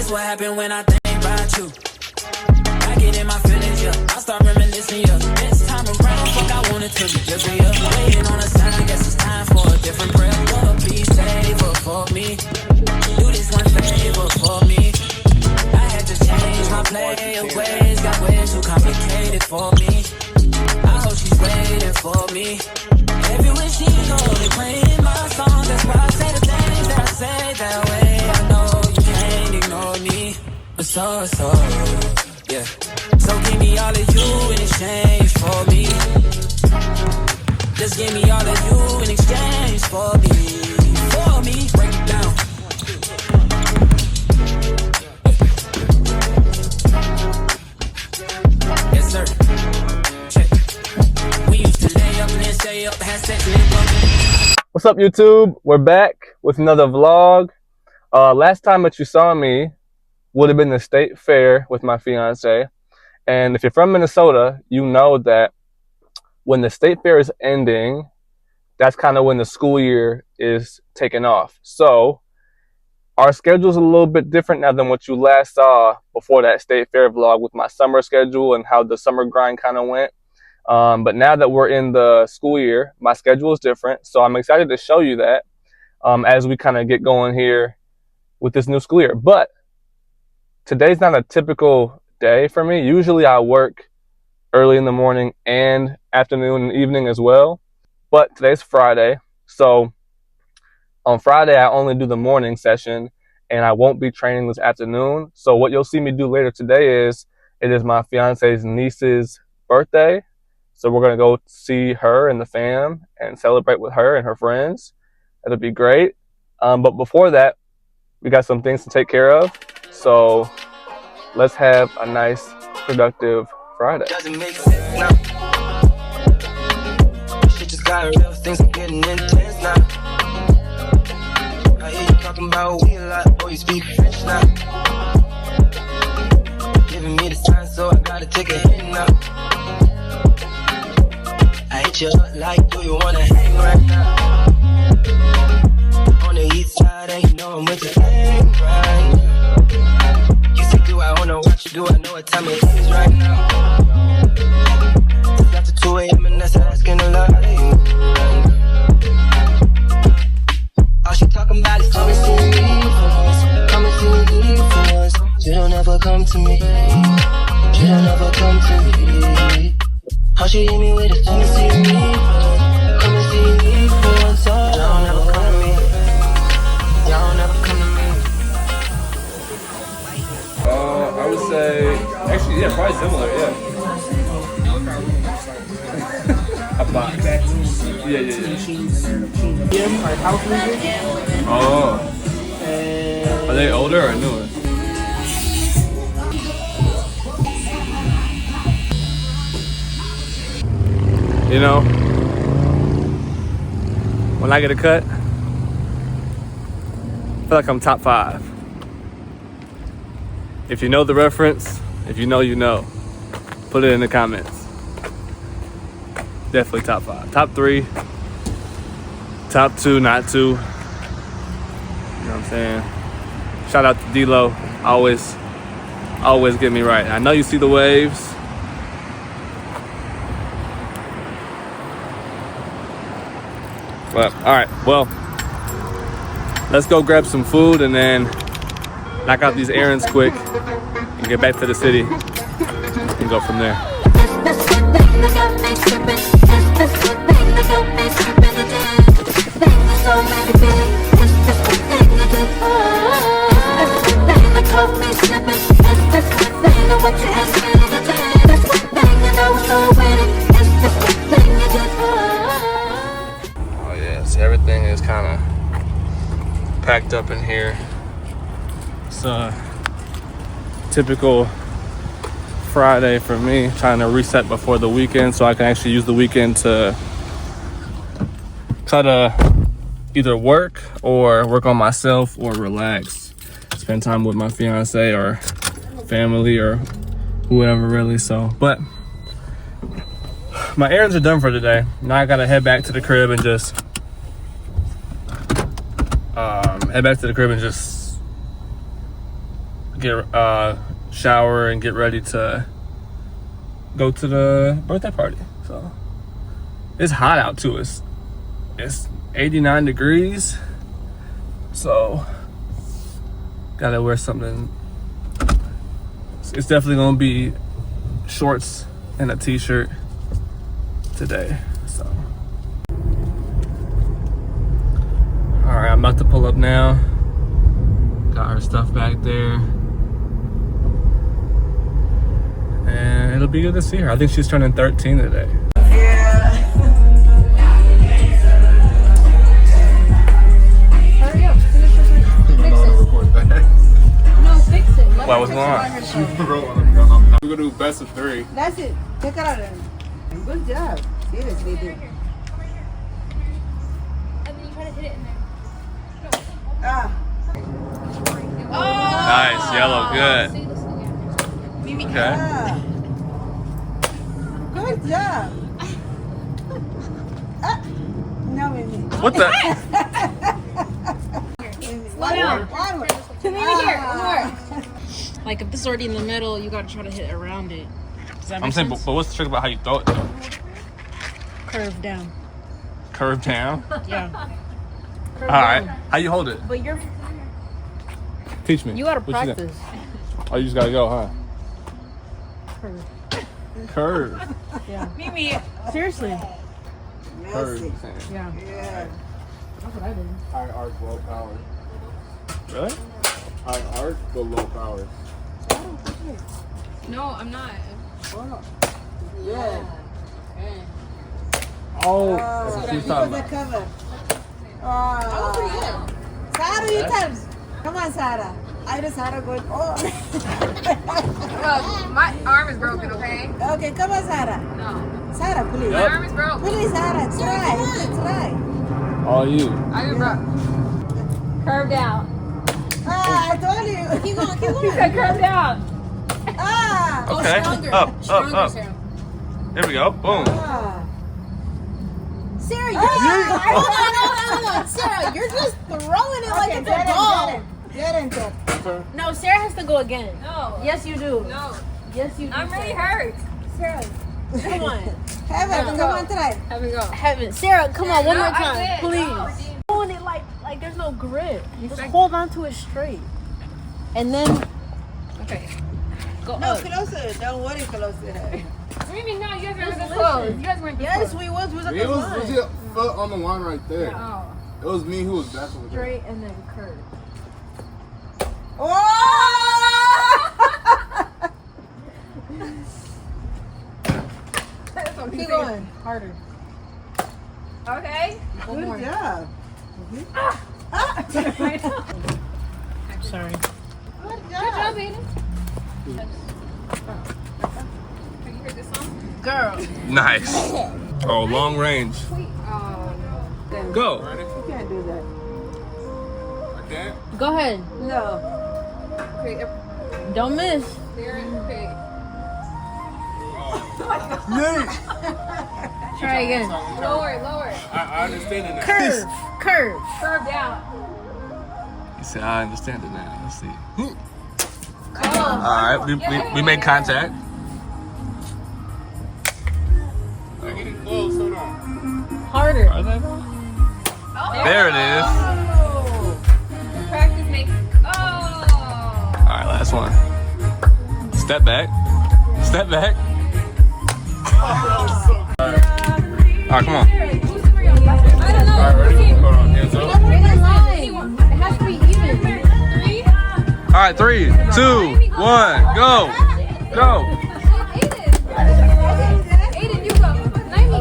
This what happened when I think about you. I get in my feelings, yeah. I start reminiscing, yeah. This time around, fuck, I want it to be different, yeah. Waiting on a sign, guess it's time for a different prayer. Lord, please save her for me. Do this one favor for me. I had to change my play of ways. Got ways too complicated for me. I hope she's waiting for me. Everywhere she goes, they playing my songs. That's why I say the things that I say that way. I know you can't ignore me. But so, yeah. So give me all of you in exchange for me. Just give me all of you in exchange for me. For me, break it down. Yes, sir. Check. We used to lay up and then stay up, have sex and then bump. What's up, YouTube? We're back with another vlog. Last time that you saw me would have been the state fair with my fiance. And if you're from Minnesota, you know that when the state fair is ending, that's kind of when the school year is taking off. So our schedule is a little bit different now than what you last saw before that state fair vlog with my summer schedule and how the summer grind kind of went. But now that we're in the school year, my schedule is different. So I'm excited to show you that as we kind of get going here with this new school year. But today's not a typical day for me. Usually I work early in the morning and afternoon and evening as well. But today's Friday. So on Friday, I only do the morning session and I won't be training this afternoon. So what you'll see me do later today is, it is my fiance's niece's birthday. So we're going to go see her and the fam and celebrate with her and her friends. It'll be great. But before that, we got some things to take care of. So let's have a nice, productive Friday. Doesn't make sense now. Shit just got real, things are getting intense now. I hear you talking about we a lot, boy, you speak French now. Giving me the sign, so I gotta take a hit now. I hit you up like, do you wanna hang right now? On the east side, and you know I'm with the hang right now. You say, do I wanna watch you do? I know what time it is right now. It's after 2 a.m. and that's asking a lot of you. All she talking about is come and see me first. Come and see me first. You don't ever come to me. You don't ever come to me. How she hit me with it? Come and see me first. Come and see me first. Y'all never come to me. Y'all never come to me. I would say, actually, yeah, probably similar, yeah. A box. Yeah. Like house music. Oh. Are they older or newer? You know, when I get a cut, I feel like I'm top 5. If you know the reference, if you know, you know. Put it in the comments. Definitely top 5. Top 3. Top 2, not 2. You know what I'm saying? Shout out to D-Lo. Always get me right. I know you see the waves. But, alright, well, let's go grab some food and then knock out these errands quick and get back to the city and go from there. Oh yes, everything is kind of packed up in here. It's a typical Friday for me, trying to reset before the weekend so I can actually use the weekend to try to either work or work on myself or relax, spend time with my fiance or family or whoever really. So, but my errands are done for today. Now I gotta head back to the crib and just get shower and get ready to go to the birthday party. So it's hot out too. It's 89 degrees. So gotta wear something. It's definitely gonna be shorts and a t-shirt today. So all right, I'm about to pull up now. Got her stuff back there. And it'll be good to see her. I think she's turning 13 today. Hurry up, finish your thing. Fix it. No, fix it. Let What her was fix going on? it by herself. We're gonna do best of 3. That's it. Take it out of him. Good job. Seriously, dude. And then you try to hit it in there. Ah. Nice, yellow, good. See this again. Okay. Ah. Good job. Ah. No, Mimi. What the? One more. Come here. More. Like if this is already in the middle, you gotta try to hit around it. Does that make I'm saying, sense? but what's the trick about how you throw it though? Curve down. Curve down? Yeah. All right. How you hold it? But you're Teach me. you gotta What you practice. Oh, you just gotta go, huh? Curve. Curve. Yeah. Mimi. Seriously. Curve. Yeah. Yeah. That's what I did. High arc, low power. Really? High arc, but low power. No, I'm not. Yeah. Oh, Oh, she's because talking the about. cover. Oh. Sarah, you come. Come on, Sarah. I know Sarah going. Oh. Look, my arm is broken, okay? Okay, come on, Sarah. No. Sarah, please. Yep. My arm is broken. Please, Sarah. Try. All you. I am broke. Curved out. Ah, I told you. Keep going, keep going. Curved out. Ah. Okay. Up. There we go. Boom. Ah. Sarah, Ah. hold on. Sarah, you're just throwing it like Okay, it's a ball. get in. No, Sarah has to go again. No. Yes, you do. No. Yes, you do. I'm really Sarah. hurt. Sarah, come on. Heaven, come on, try. Have we go. Heaven. Sarah, come on, one No, more I time, did. please. No. Holding it like there's no grip. Just hold on to it straight. And then, Okay. go No, up. closer. Don't worry, closer. Maybe no, you guys were Just this listen. close. You guys weren't this Yes, close. we was at It the was line. legit foot on the line right there. Oh. It was me who was backing with it. Straight and then curve. Oh! Keep going. Harder. Okay. One more. Good job. Sorry. Good Good job. job, Aiden. Have you heard this song? Girl. Nice. Oh, long range. Oh, no. Go. You can't do that. I can't. Go ahead. No. Okay, Don't miss. there, okay. Try again. Lower. I understand it now. Curve. Curve. Curve down. You said, I understand it now. Let's see. Oh. All right, we made contact. You're getting close, hold on. Harder. There it is. Practice makes. Oh. All right, last one. Step back. Step back. All right, come on. I don't know. All right, ready? Hold on, hands up. It has to be even. 3. All right, 3, 2, 1, go. Go. Aiden, you go. Naimi,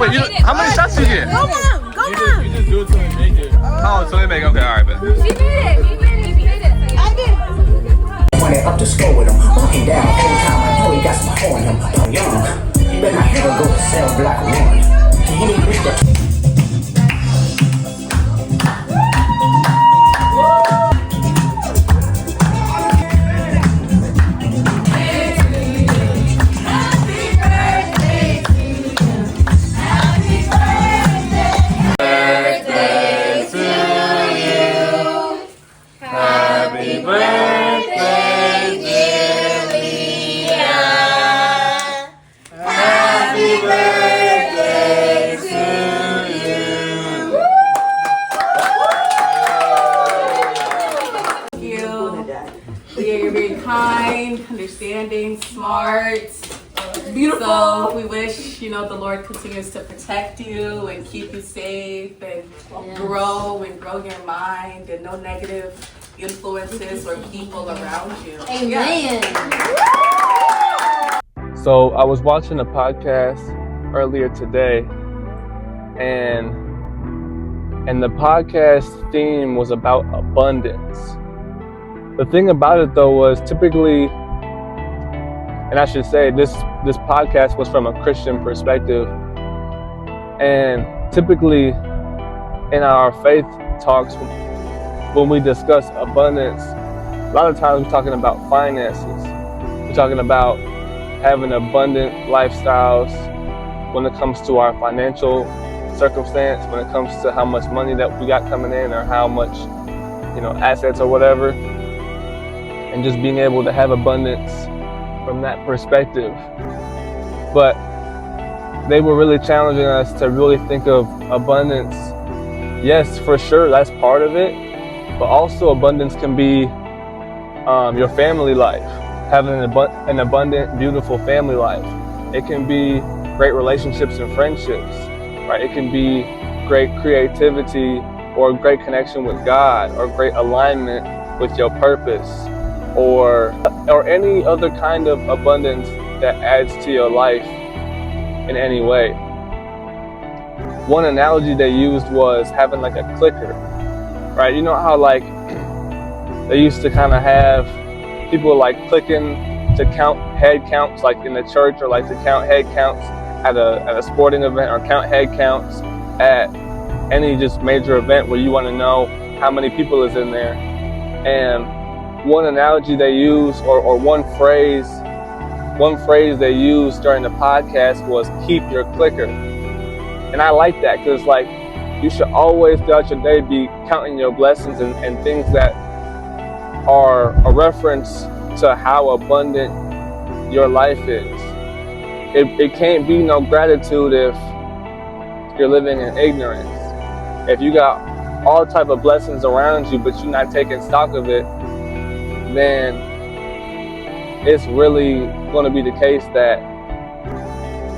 Wait, how many shots you get? Go on. You just do it till they make it. Oh, so they make, okay, all right, man. She made it. He made it. I did. When they up to score with him, walking down the whole time, I know he got some hoe in him. I'm young, bet my head will go to sell black woman. He ain't rich, but Birthday hearts. Beautiful. So we wish, the Lord continues to protect you and keep you safe and grow your mind and no negative influences or people around you. Amen. So I was watching a podcast earlier today, and the podcast theme was about abundance. The thing about it though was typically, and I should say this podcast was from a Christian perspective, and typically in our faith talks, when we discuss abundance, a lot of times we're talking about finances. We're talking about having abundant lifestyles when it comes to our financial circumstance, when it comes to how much money that we got coming in or how much, assets or whatever, and just being able to have abundance from that perspective. But they were really challenging us to really think of abundance. Yes, for sure, that's part of it, but also abundance can be your family life, having an abundant, beautiful family life. It can be great relationships and friendships, right? It can be great creativity or great connection with God or great alignment with your purpose or any other kind of abundance that adds to your life in any way. One analogy they used was having like a clicker, right? You know how like they used to kind of have people like clicking to count head counts, like in the church, or like to count head counts at a sporting event, or count head counts at any just major event where you want to know how many people is in there. And one analogy they use, or one phrase they used during the podcast was keep your clicker. And I like that because like you should always throughout your day be counting your blessings and things that are a reference to how abundant your life is. It can't be no gratitude if you're living in ignorance. If you got all type of blessings around you, but you're not taking stock of it, then it's really going to be the case that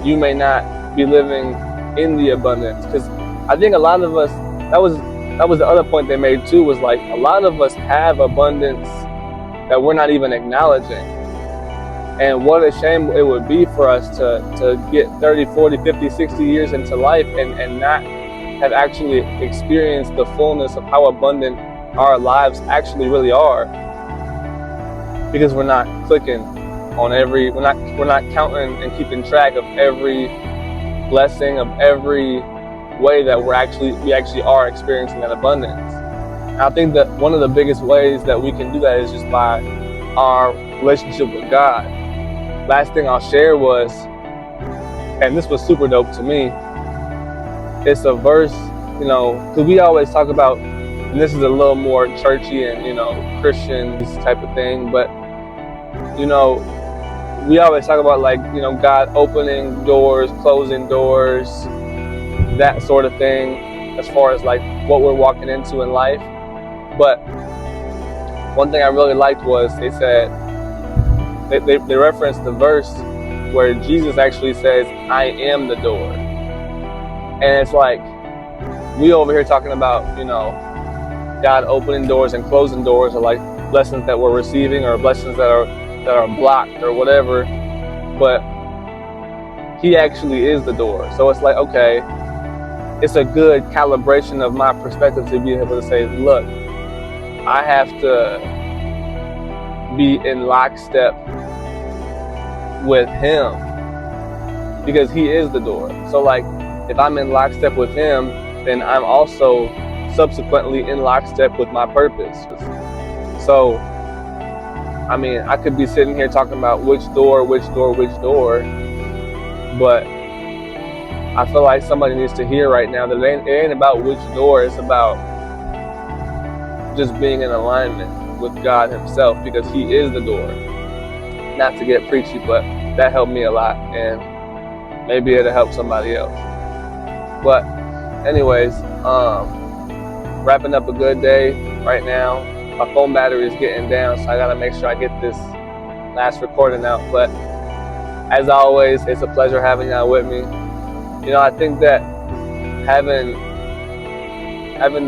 you may not be living in the abundance. Because I think a lot of us, that was the other point they made too, was like a lot of us have abundance that we're not even acknowledging. And what a shame it would be for us to get 30, 40, 50, 60 years into life and not have actually experienced the fullness of how abundant our lives actually really are. Because we're not clicking on we're not counting and keeping track of every blessing, of every way that we actually are experiencing that abundance. And I think that one of the biggest ways that we can do that is just by our relationship with God. Last thing I'll share was, and this was super dope to me, it's a verse, because we always talk about, and this is a little more churchy and, Christian type of thing, but, we always talk about like, God opening doors, closing doors, that sort of thing, as far as like what we're walking into in life. But one thing I really liked was they said, they referenced the verse where Jesus actually says, I am the door. And it's like, we over here talking about, God opening doors and closing doors, or like blessings that we're receiving or blessings that are blocked or whatever. But he actually is the door. So it's like, okay, it's a good calibration of my perspective to be able to say, look, I have to be in lockstep with him because he is the door. So like, if I'm in lockstep with him, then I'm also subsequently in lockstep with my purpose. So, I mean, I could be sitting here talking about which door, but I feel like somebody needs to hear right now that it ain't about which door, it's about just being in alignment with God himself, because he is the door. Not to get preachy, but that helped me a lot, and maybe it'll help somebody else. But anyways, wrapping up a good day right now. My phone battery is getting down, so I gotta make sure I get this last recording out. But As always, it's a pleasure having y'all with me. You know, I think that having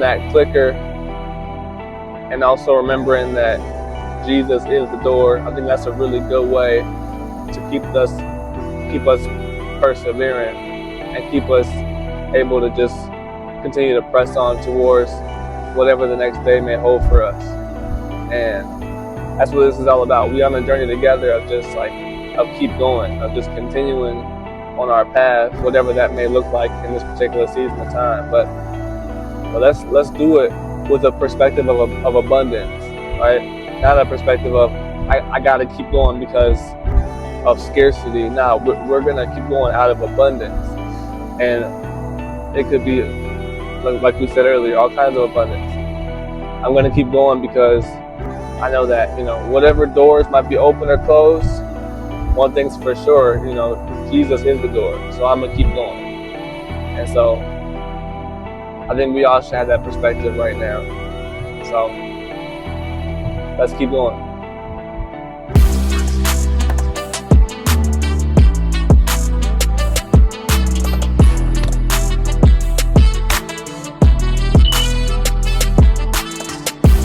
that clicker and also remembering that Jesus is the door, I think that's a really good way to keep us persevering and keep us able to just continue to press on towards whatever the next day may hold for us. And that's what this is all about. We on a journey together of keep going, of just continuing on our path, whatever that may look like in this particular season of time. But let's do it with a perspective of abundance, right? Not a perspective of I gotta keep going because of scarcity. Now we're gonna keep going out of abundance, and it could be like we said earlier, all kinds of abundance. I'm gonna keep going because I know that, you know, whatever doors might be open or closed, one thing's for sure, you know, Jesus is the door. So I'm gonna keep going. And so I think we all should have that perspective right now. So let's keep going.